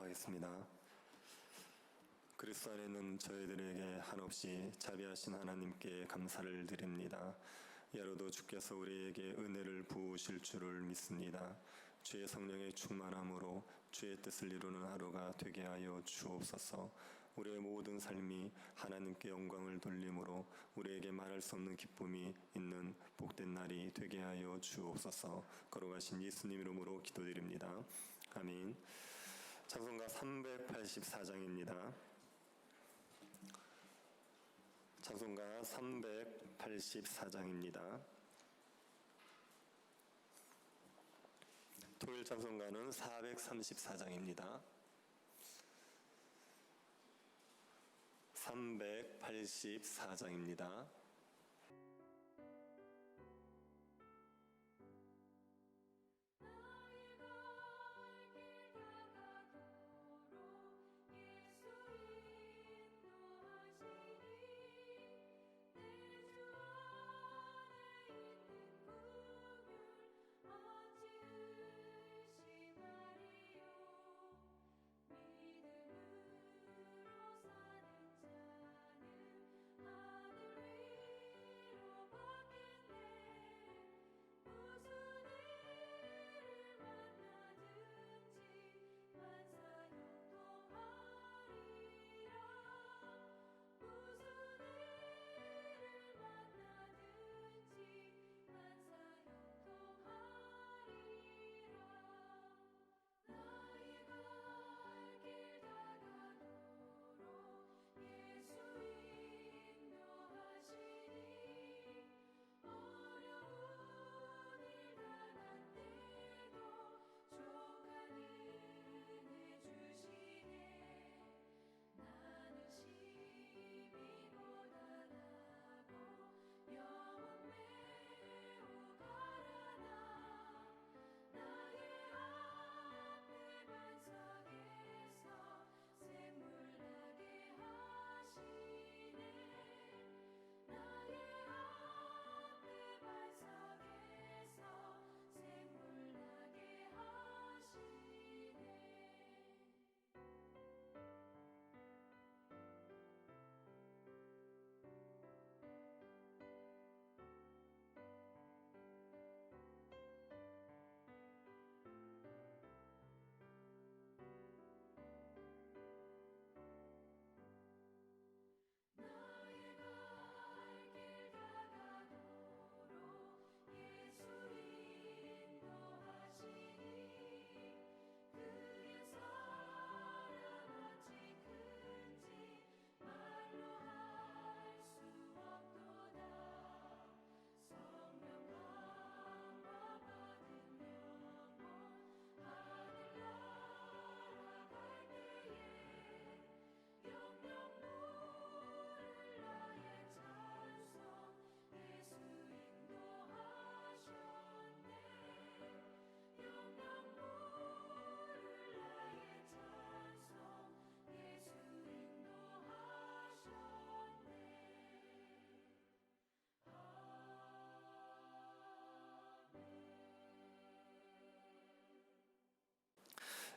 기도하겠습니다. 그리스도 안에 있는 저희들에게 한없이 자비하신 하나님께 감사를 드립니다. 야로도 주께서 우리에게 은혜를 부으실 줄을 믿습니다. 주의 성령의 충만함으로 주의 뜻을 이루는 하루가 되게 하여 주옵소서. 우리의 모든 삶이 하나님께 영광을 돌림으로 우리에게 말할 수 없는 기쁨이 있는 복된 날이 되게 하여 주옵소서. 거룩하신 예수님 이름으로 기도드립니다. 아멘. 찬송가 384장입니다. 찬송가 384장입니다. 토요일 찬송가는 434장입니다. 384장입니다.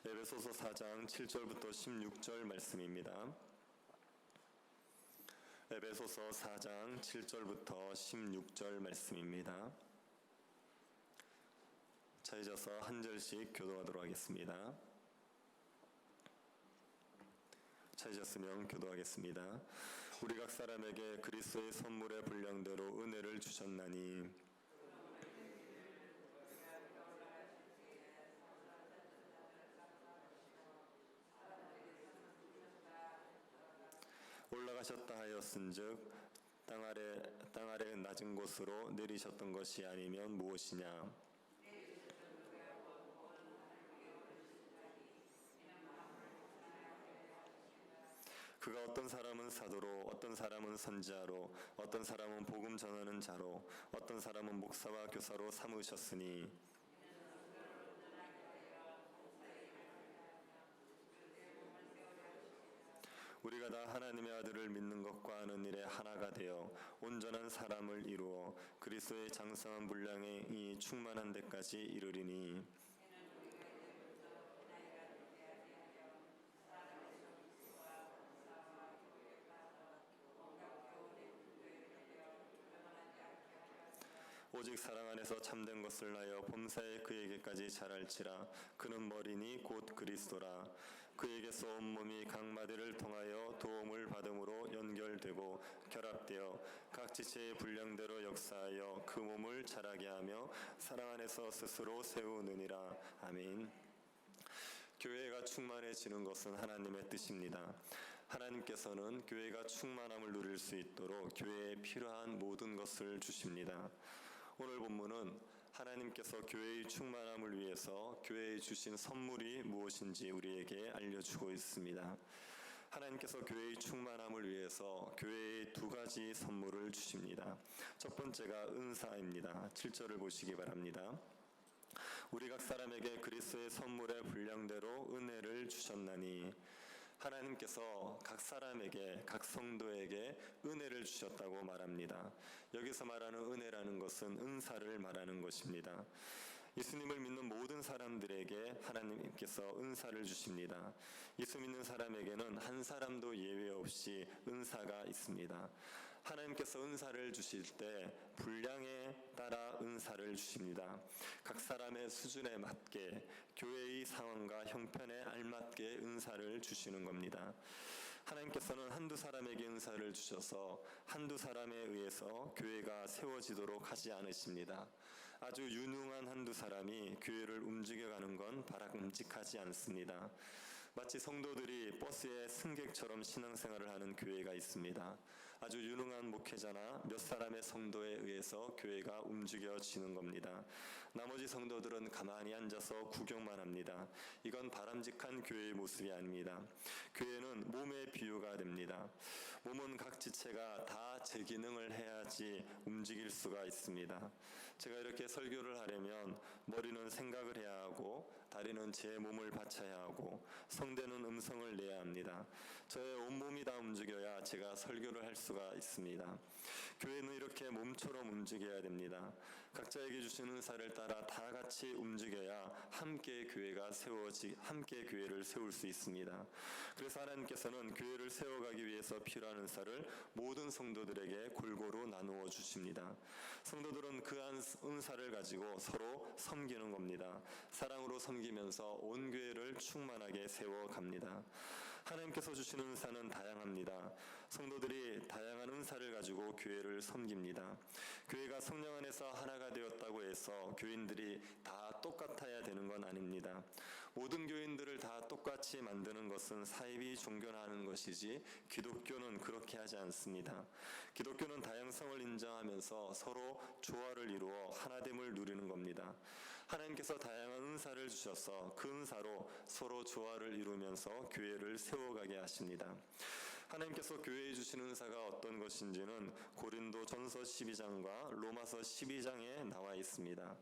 에베소서 4장 7절부터 16절 말씀입니다. 에베소서 4장 7절부터 16절 말씀입니다. 자, 이어서 한 절씩 교도하도록 하겠습니다. 찾으셨으면 교도하겠습니다. 우리 각 사람에게 그리스도의 선물의 분량대로 은혜를 주셨나니 올라가셨다 하였은즉 땅 아래 낮은 곳으로 내리셨던 것이 아니면 무엇이냐? 그가 어떤 사람은 사도로, 어떤 사람은 선지자로, 어떤 사람은 복음 전하는 자로, 어떤 사람은 목사와 교사로 삼으셨으니 우리가 다 하나님의 아들을 믿는 것과 아는 일에 하나가 되어 온전한 사람을 이루어 그리스도의 장성한 분량에 이 충만한 데까지 이르리니 오직 사랑 안에서 참된 것을 하여 범사에 그에게까지 자랄지라. 그는 머리니 곧 그리스도라. 그에게서 온몸이 각 마디를 통하여 도움을 받음으로 연결되고 결합되어 각 지체의 분량대로 역사하여 그 몸을 자라게 하며 사랑 안에서 스스로 세우느니라. 아멘. 교회가 충만해지는 것은 하나님의 뜻입니다. 하나님께서는 교회가 충만함을 누릴 수 있도록 교회에 필요한 모든 것을 주십니다. 오늘 본문은 하나님께서 교회의 충만함을 위해서 교회에 주신 선물이 무엇인지 우리에게 알려주고 있습니다. 하나님께서 교회의 충만함을 위해서 교회에 두 가지 선물을 주십니다. 첫 번째가 은사입니다. 7절을 보시기 바랍니다. 우리 각 사람에게 그리스도의 선물의 분량대로 은혜를 주셨나니. 하나님께서 각 사람에게, 각 성도에게 은혜를 주셨다고 말합니다. 여기서 말하는 은혜라는 것은 은사를 말하는 것입니다. 예수님을 믿는 모든 사람들에게 하나님께서 은사를 주십니다. 예수 믿는 사람에게는 한 사람도 예외 없이 은사가 있습니다. 하나님께서 은사를 주실 때 분량에 따라 은사를 주십니다. 각 사람의 수준에 맞게 교회의 상황과 형편에 알맞게 은사를 주시는 겁니다. 하나님께서는 한두 사람에게 은사를 주셔서 한두 사람에 의해서 교회가 세워지도록 하지 않으십니다. 아주 유능한 한두 사람이 교회를 움직여가는 건 바람직하지 않습니다. 마치 성도들이 버스의 승객처럼 신앙생활을 하는 교회가 있습니다. 아주 유능한 목회자나 몇 사람의 성도에 의해서 교회가 움직여지는 겁니다. 나머지 성도들은 가만히 앉아서 구경만 합니다. 이건 바람직한 교회의 모습이 아닙니다. 교회는 몸의 비유가 됩니다. 몸은 각 지체가 다 제 기능을 해야지 움직일 수가 있습니다. 제가 이렇게 설교를 하려면 머리는 생각을 해야 하고 다리는 제 몸을 받쳐야 하고 성대는 음성을 내야 합니다. 저의 온몸이 다 움직여야 제가 설교를 할 수가 있습니다. 교회는 이렇게 몸처럼 움직여야 됩니다. 각자에게 주신 은사를 따라 다 같이 움직여야 함께 함께 교회를 세울 수 있습니다. 그래서 하나님께서는 교회를 세워가기 위해서 필요한 은사를 모든 성도들에게 골고루 나누어 주십니다. 성도들은 그 은사를 가지고 서로 섬기는 겁니다. 사랑으로 섬기면서 온 교회를 충만하게 세워갑니다. 하나님께서 주시는 은사는 다양합니다. 성도들이 다양한 은사를 가지고 교회를 섬깁니다. 교회가 성령 안에서 하나가 되었다고 해서 교인들이 다 똑같아야 되는 건 아닙니다. 모든 교인들을 다 똑같이 만드는 것은 사이비 종교화하는 것이지 기독교는 그렇게 하지 않습니다. 기독교는 다양성을 인정하면서 서로 조화를 이루어 하나됨을 누리는 겁니다. 하나님께서 다양한 은사를 주셔서 그 은사로 서로 조화를 이루면서 교회를 세워가게 하십니다. 하나님께서 교회에 주시는 은사가 어떤 것인지는 고린도 전서 12장과 로마서 12장에 나와 있습니다.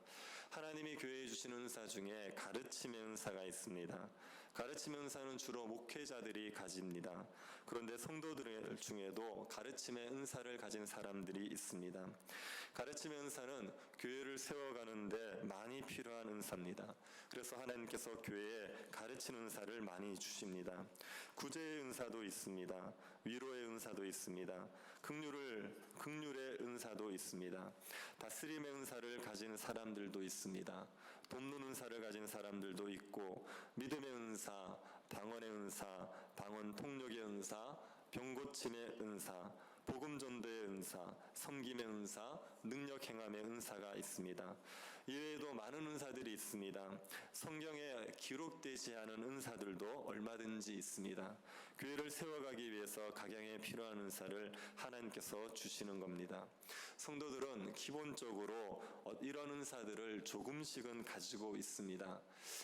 하나님이 교회에 주시는 은사 중에 가르침의 은사가 있습니다. 가르침의 은사는 주로 목회자들이 가집니다. 그런데 성도들 중에도 가르침의 은사를 가진 사람들이 있습니다. 가르침의 은사는 교회를 세워가는데 많이 필요한 은사입니다. 그래서 하나님께서 교회에 가르치는 은사를 많이 주십니다. 구제의 은사도 있습니다. 위로의 은사도 있습니다. 긍휼의 은사도 있습니다. 다스림의 은사를 가진 사람들도 있습니다. 돕는 은사를 가진 사람들도 있고 믿음의 은사, 방언의 은사, 방언 통역의 은사, 병고침의 은사, 복음 전도의 은사, 섬김의 은사, 능력 행함의 은사가 있습니다. 이외에도 많은 은사들이 있습니다. 성경에 기록되지 않은 은사들도 얼마든지 있습니다. 교회를 세워가기 위해서 각양에 필요한 은사를 하나님께서 주시는 겁니다. 성도들은 기본적으로 이런 은사들을 조금씩은 가지고 있습니다.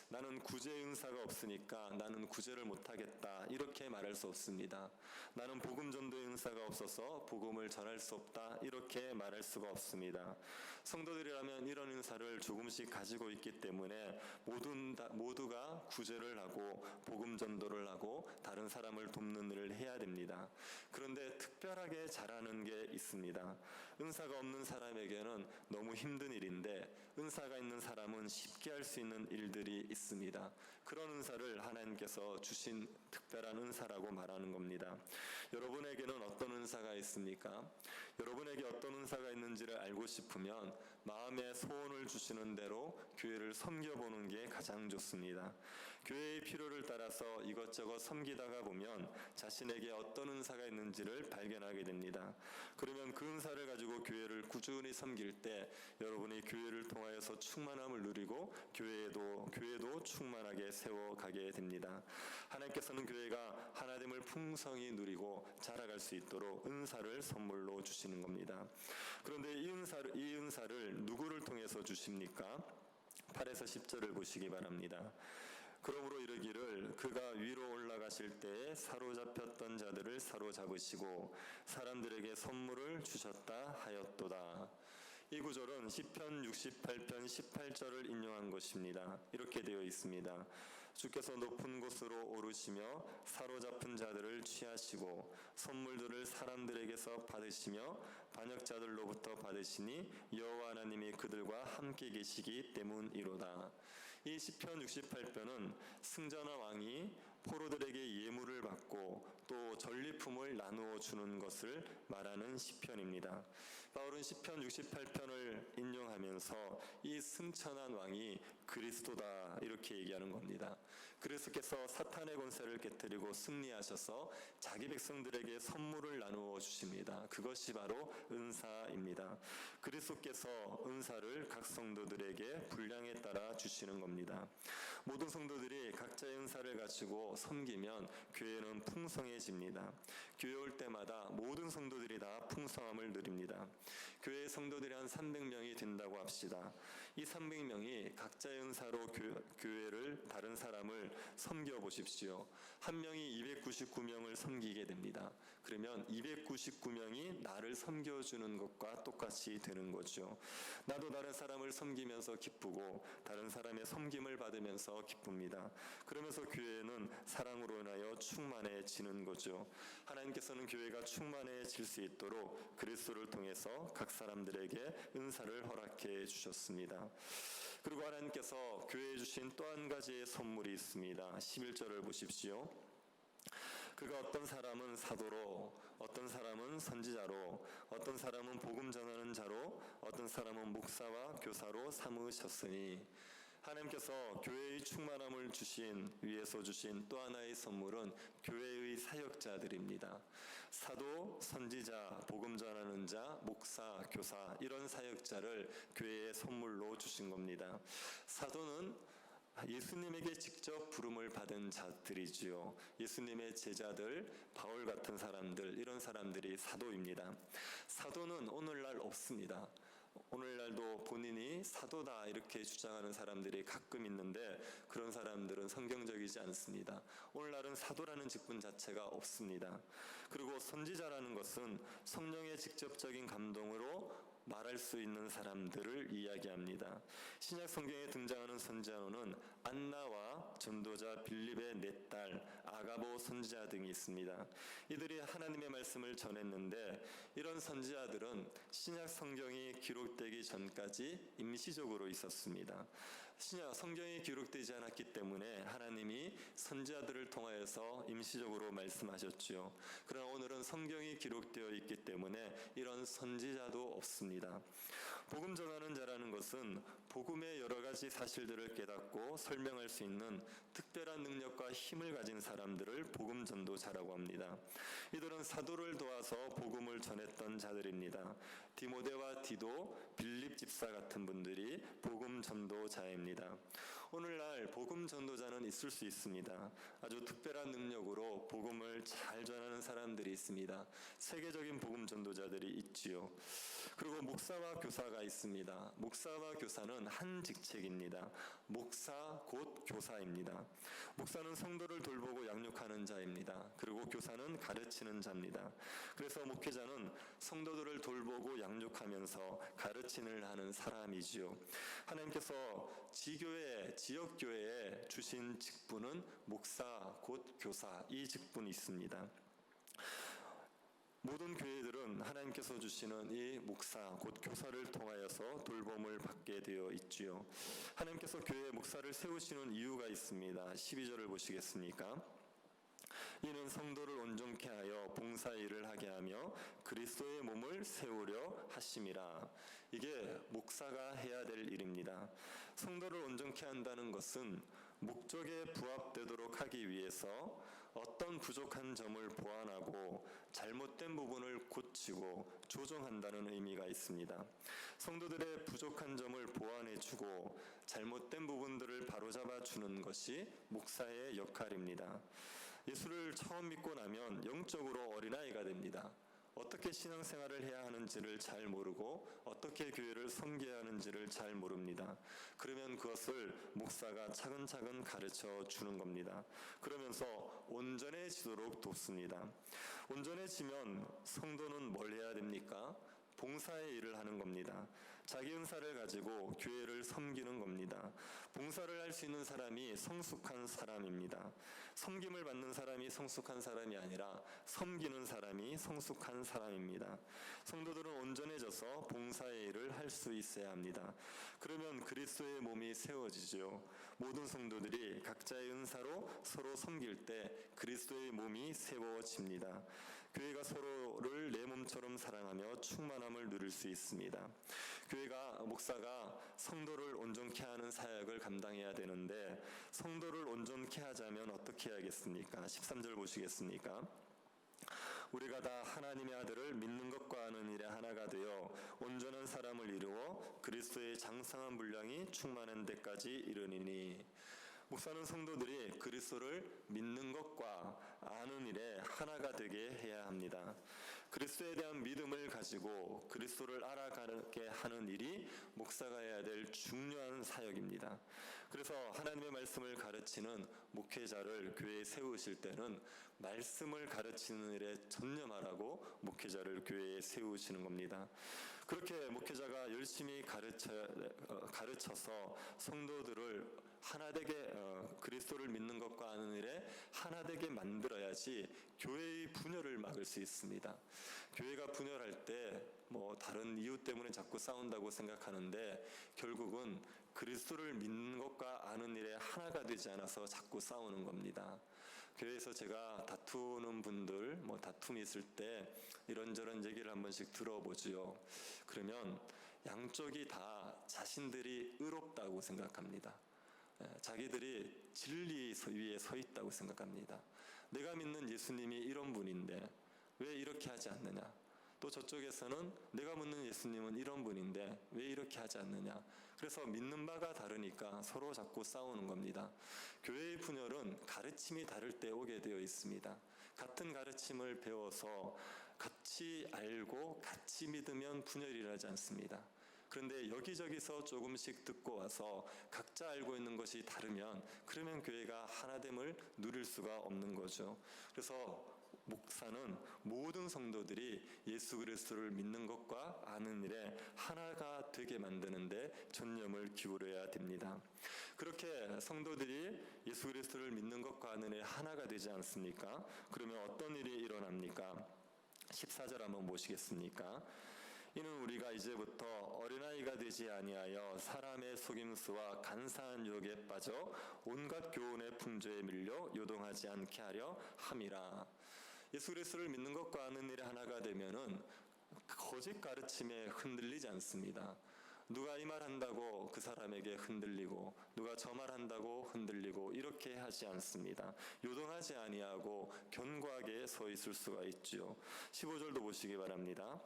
나는 구제의 은사가 없으니까 나는 구제를 못하겠다 이렇게 말할 수 없습니다. 나는 복음 전도의 은사가 없어서 복음을 전할 수 없다 이렇게 말할 수가 없습니다. 성도들이라면 이런 은사를 조금씩 가지고 있기 때문에 모두가 구제를 하고 복음 전도를 하고 다른 사람을 돕는 일을 해야 됩니다. 그런데 특별하게 잘하는 게 있습니다. 은사가 없는 사람에게는 너무 힘든 일인데 은사가 있는 사람은 쉽게 할 수 있는 일들이 있습니다. 그런 은사를 하나님께서 주신 특별한 은사라고 말하는 겁니다. 여러분에게는 어떤 은사가 있습니까? 여러분에게 어떤 은사가 있는지를 알고 싶으면 마음의 소원을 주시는 대로 교회를 섬겨보는 게 가장 좋습니다. 교회의 필요를 따라서 이것저것 섬기다가 보면 자신에게 어떤 은사가 있는지를 발견하게 됩니다. 그러면 그 은사를 가지고 교회를 꾸준히 섬길 때 여러분이 교회를 통하여서 충만함을 누리고 교회도 충만하게 세워가게 됩니다. 하나님께서는 교회가 하나님을 풍성히 누리고 자라갈 수 있도록 은사를 선물로 주시는 겁니다. 그런데 이 은사를 누구를 통해서 주십니까? 8에서 10절을 보시기 바랍니다. 그러므로 이르기를 그가 위로 올라가실 때에 사로잡혔던 자들을 사로잡으시고 사람들에게 선물을 주셨다 하였도다. 이 구절은 시편 68편 18절을 인용한 것입니다. 이렇게 되어 있습니다. 주께서 높은 곳으로 오르시며 사로잡은 자들을 취하시고 선물들을 사람들에게서 받으시며 반역자들로부터 받으시니 여호와 하나님이 그들과 함께 계시기 때문이로다. 이 시편 68편은 승자나 왕이 포로들에게 예물을 받고 또 전리품을 나누어 주는 것을 말하는 시편입니다. 바울은 시편 68편을 인용하면서 이 승천한 왕이 그리스도다 이렇게 얘기하는 겁니다. 그리스도께서 사탄의 권세를 깨뜨리고 승리하셔서 자기 백성들에게 선물을 나누어 주십니다. 그것이 바로 은사입니다. 그리스도께서 은사를 각 성도들에게 분량에 따라 주시는 겁니다. 모든 성도들이 각자의 은사를 가지고 섬기면 교회는 풍성해집니다. 교회 올 때마다 모든 성도들이 다 풍성함을 누립니다. 교회 성도들이 한 300명이 된다고 합시다. 이 300명이 각자의 은사로 교회를 다른 사람을 섬겨 보십시오. 한 명이 299명을 섬기게 됩니다. 그러면 299명이 나를 섬겨주는 것과 똑같이 되는 거죠. 나도 다른 사람을 섬기면서 기쁘고 다른 사람의 섬김을 받으면서 기쁩니다. 그러면서 교회는 사랑으로 인하여 충만해지는 거죠. 하나님께서는 교회가 충만해질 수 있도록 그리스도를 통해서 각 사람들에게 은사를 허락해 주셨습니다. 그리고 하나님께서 교회에 주신 또 한 가지의 선물이 있습니다. 11절을 보십시오. 그가 어떤 사람은 사도로, 어떤 사람은 선지자로, 어떤 사람은 복음 전하는 자로, 어떤 사람은 목사와 교사로 삼으셨으니 하나님께서 교회의 충만함을 위해서 주신 또 하나의 선물은 교회의 사역자들입니다. 사도, 선지자, 복음 전하는 자, 목사, 교사 이런 사역자를 교회에 선물로 주신 겁니다. 사도는 예수님에게 직접 부름을 받은 자들이지요. 예수님의 제자들, 바울 같은 사람들, 이런 사람들이 사도입니다. 사도는 오늘날 없습니다. 오늘날도 본인이 사도다 이렇게 주장하는 사람들이 가끔 있는데 그런 사람들은 성경적이지 않습니다. 오늘날은 사도라는 직분 자체가 없습니다. 그리고 선지자라는 것은 성령의 직접적인 감동으로 말할 수 있는 사람들을 이야기합니다. 신약 성경에 등장하는 선지자로는 안나와 전도자 빌립의 네 딸 아가보 선지자 등이 있습니다. 이들이 하나님의 말씀을 전했는데 이런 선지자들은 신약 성경이 기록되기 전까지 임시적으로 있었습니다. 신약 성경이 기록되지 않았기 때문에 하나님이 선지자들을 통하여서 임시적으로 말씀하셨지요. 그러나 오늘은 성경이 기록되어 있기 때문에 이런 선지자도 없습니다. 복음 전하는 자라는 것은 복음의 여러 가지 사실들을 깨닫고 설명할 수 있는 특별한 능력과 힘을 가진 사람들을 복음 전도자라고 합니다. 이들은 사도를 도와서 복음을 전했던 자들입니다. 디모데와 디도, 빌립 집사 같은 분들이 복음 전도자입니다. 오늘날 복음 전도자는 있을 수 있습니다. 아주 특별한 능력으로 복음을 잘 전하는 사람들이 있습니다. 세계적인 복음 전도자들이 있지요. 그리고 목사와 교사가 있습니다. 목사와 교사는 한 직책입니다. 목사 곧 교사입니다. 목사는 성도를 돌보고 양육하는 자입니다. 그리고 교사는 가르치는 자입니다. 그래서 목회자는 성도들을 돌보고 양육하면서 가르치는 하는 사람이지요. 하나님께서 지역교회에 주신 직분은 목사 곧 교사 이 직분이 있습니다. 모든 교회들은 하나님께서 주시는 이 목사, 곧 교사를 통하여서 돌봄을 받게 되어 있지요. 하나님께서 교회 목사를 세우시는 이유가 있습니다. 12절을 보시겠습니까? 이는 성도를 온전케 하여 봉사 일을 하게 하며 그리스도의 몸을 세우려 하심이라. 이게 목사가 해야 될 일입니다. 성도를 온전케 한다는 것은 목적에 부합되도록 하기 위해서 어떤 부족한 점을 보완하고 잘못된 부분을 고치고 조정한다는 의미가 있습니다. 성도들의 부족한 점을 보완해주고 잘못된 부분들을 바로잡아 주는 것이 목사의 역할입니다. 예수를 처음 믿고 나면 영적으로 어린아이가 됩니다. 어떻게 신앙생활을 해야 하는지를 잘 모르고 어떻게 교회를 섬겨야 하는지를 잘 모릅니다. 그러면 그것을 목사가 차근차근 가르쳐 주는 겁니다. 그러면서 온전해지도록 돕습니다. 온전해지면 성도는 뭘 해야 됩니까? 봉사의 일을 하는 겁니다. 자기 은사를 가지고 교회를 섬기는 겁니다. 봉사를 할 수 있는 사람이 성숙한 사람입니다. 섬김을 받는 사람이 성숙한 사람이 아니라 섬기는 사람이 성숙한 사람입니다. 성도들은 온전해져서 봉사의 일을 할 수 있어야 합니다. 그러면 그리스도의 몸이 세워지죠. 모든 성도들이 각자의 은사로 서로 섬길 때 그리스도의 몸이 세워집니다. 교회가 서로를 내 몸처럼 사랑하며 충만함을 누릴 수 있습니다. 목사가 성도를 온전케 하는 사역을 감당해야 되는데 성도를 온전케 하자면 어떻게 해야겠습니까? 13절 보시겠습니까? 우리가 다 하나님의 아들을 믿는 것과 아는 일에 하나가 되어 온전한 사람을 이루어 그리스도의 장성한 분량이 충만한 데까지 이르니니. 목사는 성도들이 그리스도를 믿는 것과 아는 일에 하나가 되게 해야 합니다. 그리스도에 대한 믿음을 가지고 그리스도를 알아가게 하는 일이 목사가 해야 될 중요한 사역입니다. 그래서 하나님의 말씀을 가르치는 목회자를 교회에 세우실 때는 말씀을 가르치는 일에 전념하라고 목회자를 교회에 세우시는 겁니다. 그렇게 목회자가 열심히 가르쳐서 성도들을 하나되게 그리스도를 믿는 것과 아는 일에 하나되게 만들어야지 교회의 분열을 막을 수 있습니다. 교회가 분열할 때 다른 이유 때문에 자꾸 싸운다고 생각하는데 결국은 그리스도를 믿는 것과 아는 일에 하나가 되지 않아서 자꾸 싸우는 겁니다. 교회에서 제가 다투는 분들, 다툼이 있을 때 이런저런 얘기를 한 번씩 들어보지요. 그러면 양쪽이 다 자신들이 의롭다고 생각합니다. 자기들이 진리 위에 서 있다고 생각합니다. 내가 믿는 예수님이 이런 분인데 왜 이렇게 하지 않느냐? 또 저쪽에서는 내가 믿는 예수님은 이런 분인데 왜 이렇게 하지 않느냐? 그래서 믿는 바가 다르니까 서로 자꾸 싸우는 겁니다. 교회의 분열은 가르침이 다를 때 오게 되어 있습니다. 같은 가르침을 배워서 같이 알고 같이 믿으면 분열이 일어나지 않습니다. 그런데 여기저기서 조금씩 듣고 와서 각자 알고 있는 것이 다르면 그러면 교회가 하나됨을 누릴 수가 없는 거죠. 그래서 목사는 모든 성도들이 예수 그리스도를 믿는 것과 아는 일에 하나가 되게 만드는데 전념을 기울여야 됩니다. 그렇게 성도들이 예수 그리스도를 믿는 것과 아는 일에 하나가 되지 않습니까? 그러면 어떤 일이 일어납니까? 14절 한번 보시겠습니까? 이는 우리가 이제부터 어린아이가 되지 아니하여 사람의 속임수와 간사한 유혹에 빠져 온갖 교훈의 풍조에 밀려 요동하지 않게 하려 함이라. 예수 그리스도를 믿는 것과 아는 일에 하나가 되면은 거짓 가르침에 흔들리지 않습니다. 누가 이 말 한다고 그 사람에게 흔들리고 누가 저 말 한다고 흔들리고 이렇게 하지 않습니다. 요동하지 아니하고 견고하게 서 있을 수가 있지요. 15절도 보시기 바랍니다.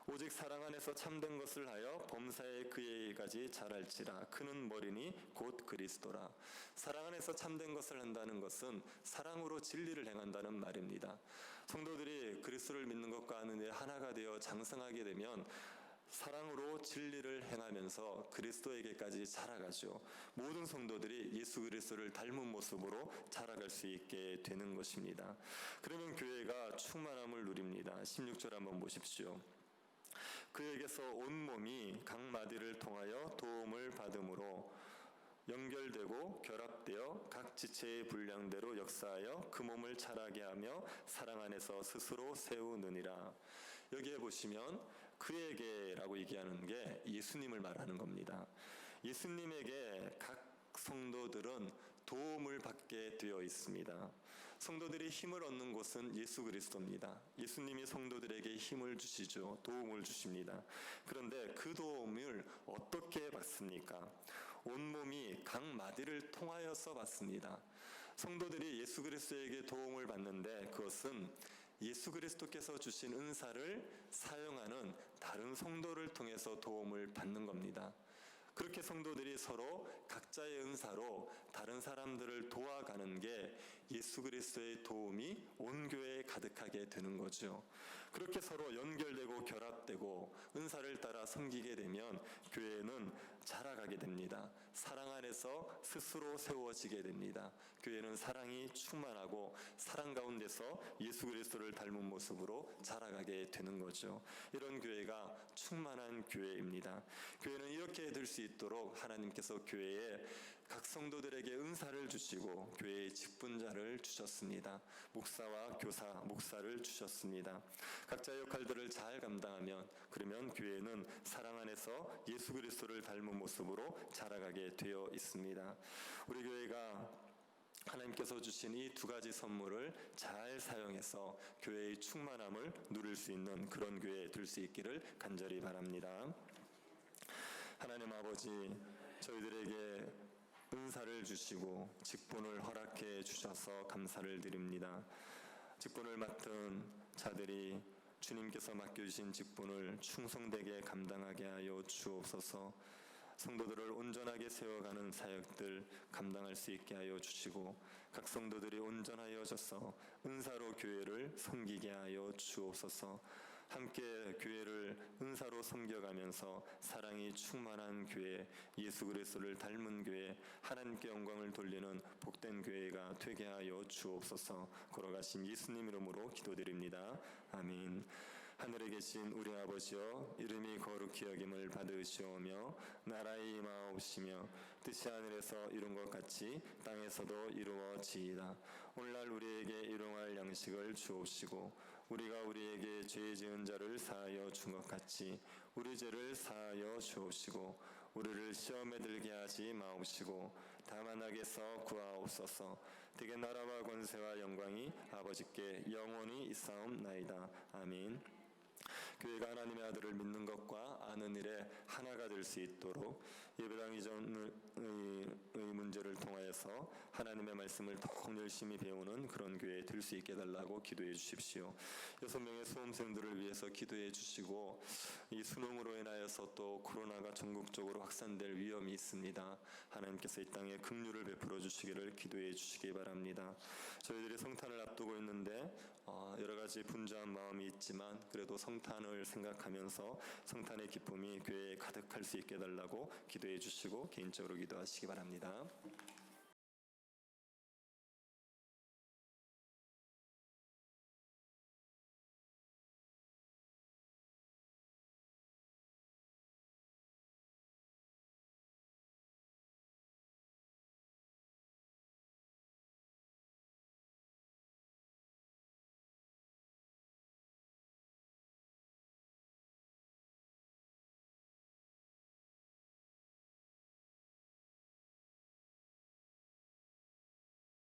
오직 사랑 안에서 참된 것을 하여 범사에 그에게까지 자랄지라. 그는 머리니 곧 그리스도라. 사랑 안에서 참된 것을 한다는 것은 사랑으로 진리를 행한다는 말입니다. 성도들이 그리스도를 믿는 것과 아는 일 하나가 되어 장성하게 되면 사랑으로 진리를 행하면서 그리스도에게까지 자라가죠. 모든 성도들이 예수 그리스도를 닮은 모습으로 자라갈 수 있게 되는 것입니다. 그러면 교회가 충만함을 누립니다. 16절 한번 보십시오. 그에게서 온 몸이 각 마디를 통하여 도움을 받음으로 연결되고 결합되어 각 지체의 분량대로 역사하여 그 몸을 자라게 하며 사랑 안에서 스스로 세우느니라. 여기에 보시면 그에게라고 얘기하는 게 예수님을 말하는 겁니다. 예수님에게 각 성도들은 도움을 받게 되어 있습니다. 성도들이 힘을 얻는 곳은 예수 그리스도입니다. 예수님이 성도들에게 힘을 주시죠. 도움을 주십니다. 그런데 그 도움을 어떻게 받습니까? 온몸이 각 마디를 통하여서 받습니다. 성도들이 예수 그리스도에게 도움을 받는데 그것은 예수 그리스도께서 주신 은사를 사용하는 다른 성도를 통해서 도움을 받는 겁니다. 그렇게 성도들이 서로 각자의 은사로 다른 사람들을 도와가는 게 예수 그리스도의 도움이 온 교회에 가득하게 되는 거죠. 그렇게 서로 연결되고 결합되고 은사를 따라 섬기게 되면 교회는 자라가게 됩니다. 사랑 안에서 스스로 세워지게 됩니다. 교회는 사랑이 충만하고 사랑 가운데서 예수 그리스도를 닮은 모습으로 자라가게 되는 거죠. 이런 교회가 충만한 교회입니다. 교회는 이렇게 될 수 있도록 하나님께서 교회에 각 성도들에게 은사를 주시고 교회의 직분자를 주셨습니다. 목사와 교사, 목사를 주셨습니다. 각자의 역할들을 잘 감당하면 그러면 교회는 사랑 안에서 예수 그리스도를 닮은 모습으로 자라가게 되어 있습니다. 우리 교회가 하나님께서 주신 이 두 가지 선물을 잘 사용해서 교회의 충만함을 누릴 수 있는 그런 교회 될 수 있기를 간절히 바랍니다. 하나님 아버지, 저희들에게 은사를 주시고 직분을 허락해 주셔서 감사를 드립니다. 직분을 맡은 자들이 주님께서 맡겨주신 직분을 충성되게 감당하게 하여 주옵소서. 성도들을 온전하게 세워가는 사역들 감당할 수 있게 하여 주시고 각 성도들이 온전하여져서 은사로 교회를 섬기게 하여 주옵소서. 함께 교회를 은사로 섬겨가면서 사랑이 충만한 교회, 예수 그리스도를 닮은 교회, 하나님께 영광을 돌리는 복된 교회가 되게 하여 주옵소서. 걸어가신 예수님 이름으로 기도드립니다. 아멘. 하늘에 계신 우리 아버지여, 이름이 거룩히 여김을 받으시오며 나라의 임하옵시며 뜻이 하늘에서 이룬 것 같이 땅에서도 이루어지이다. 오늘날 우리에게 일용할 양식을 주옵시고 우리가 우리에게 죄 지은 자를 사하여 준 것 같이 우리 죄를 사하여 주옵시고 우리를 시험에 들게 하지 마옵시고 다만 악에서 구하옵소서. 대개 나라와 권세와 영광이 아버지께 영원히 있사옵나이다. 아멘. 교회가 하나님의 아들을 믿는 것과 아는 일에 하나가 될 수 있도록 예배당 이전의 문제를 통하여서 하나님의 말씀을 더욱 열심히 배우는 그런 교회 될 수 있게 해달라고 기도해 주십시오. 6명의 수험생들을 위해서 기도해 주시고 이 수능으로 인하여서 또 코로나가 전국적으로 확산될 위험이 있습니다. 하나님께서 이 땅에 긍휼을 베풀어 주시기를 기도해 주시기 바랍니다. 저희들이 성탄을 앞두고 있는데 여러 가지 분주한 마음이 있지만 그래도 성탄을 생각하면서 성탄의 기쁨이 교회에 가득할 수 있게 해달라고 기도해 주시고 개인적으로 기도하시기 바랍니다.